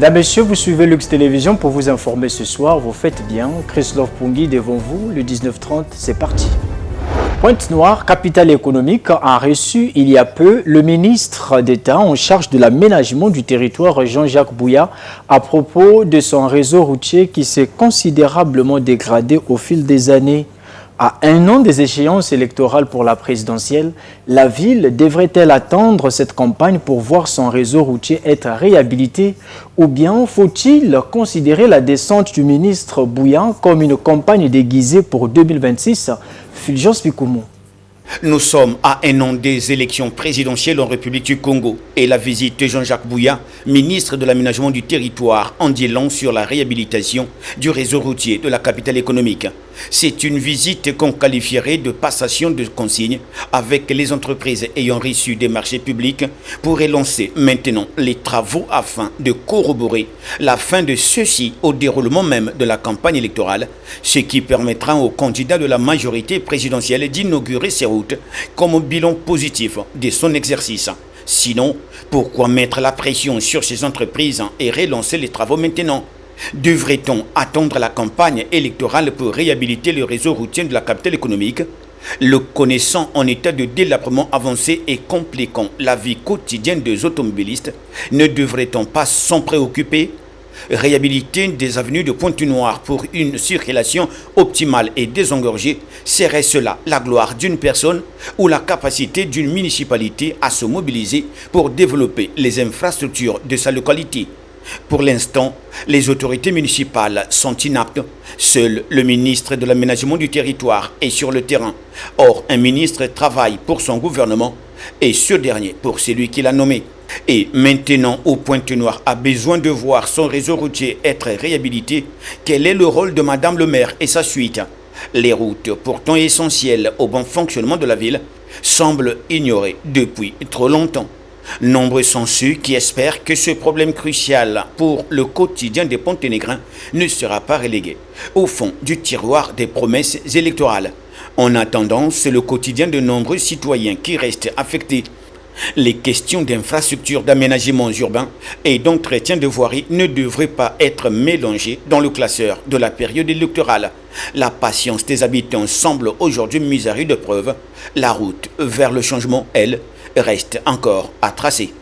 Madame, Messieurs, vous suivez Lux Télévision pour vous informer ce soir. Vous faites bien. Christophe Pungi devant vous, le 19h30, c'est parti. Pointe-Noire, capitale économique, a reçu il y a peu le ministre d'État en charge de l'aménagement du territoire, Jean-Jacques Bouya, à propos de son réseau routier qui s'est considérablement dégradé au fil des années. À un an des échéances électorales pour la présidentielle, la ville devrait-elle attendre cette campagne pour voir son réseau routier être réhabilité ou bien faut-il considérer la descente du ministre Bouya comme une campagne déguisée pour 2026? Fulgence Pikoumou. Nous sommes à un an des élections présidentielles en République du Congo et la visite de Jean-Jacques Bouya, ministre de l'aménagement du territoire, en dit long sur la réhabilitation du réseau routier de la capitale économique. C'est une visite qu'on qualifierait de passation de consignes avec les entreprises ayant reçu des marchés publics pour relancer maintenant les travaux afin de corroborer la fin de ceux-ci au déroulement même de la campagne électorale, ce qui permettra aux candidats de la majorité présidentielle d'inaugurer ces routes comme bilan positif de son exercice. Sinon, pourquoi mettre la pression sur ces entreprises et relancer les travaux maintenant? Devrait-on attendre la campagne électorale pour réhabiliter le réseau routier de la capitale économique? Le connaissant en état de délabrement avancé et compliquant la vie quotidienne des automobilistes, ne devrait-on pas s'en préoccuper? Réhabiliter des avenues de Pointe-Noire pour une circulation optimale et désengorgée, serait cela la gloire d'une personne ou la capacité d'une municipalité à se mobiliser pour développer les infrastructures de sa localité? Pour l'instant, les autorités municipales sont inaptes. Seul le ministre de l'aménagement du territoire est sur le terrain. Or, un ministre travaille pour son gouvernement et ce dernier pour celui qui l'a nommé. Et maintenant, où Pointe-Noire a besoin de voir son réseau routier être réhabilité, quel est le rôle de Madame le maire et sa suite? Les routes, pourtant essentielles au bon fonctionnement de la ville, semblent ignorées depuis trop longtemps. Nombreux sont ceux qui espèrent que ce problème crucial pour le quotidien des Ponténégrins ne sera pas relégué au fond du tiroir des promesses électorales. En attendant, c'est le quotidien de nombreux citoyens qui restent affectés. Les questions d'infrastructures, d'aménagement urbain et d'entretien de voirie ne devraient pas être mélangées dans le classeur de la période électorale. La patience des habitants semble aujourd'hui mise à rude preuve. La route vers le changement, elle, reste encore à tracer.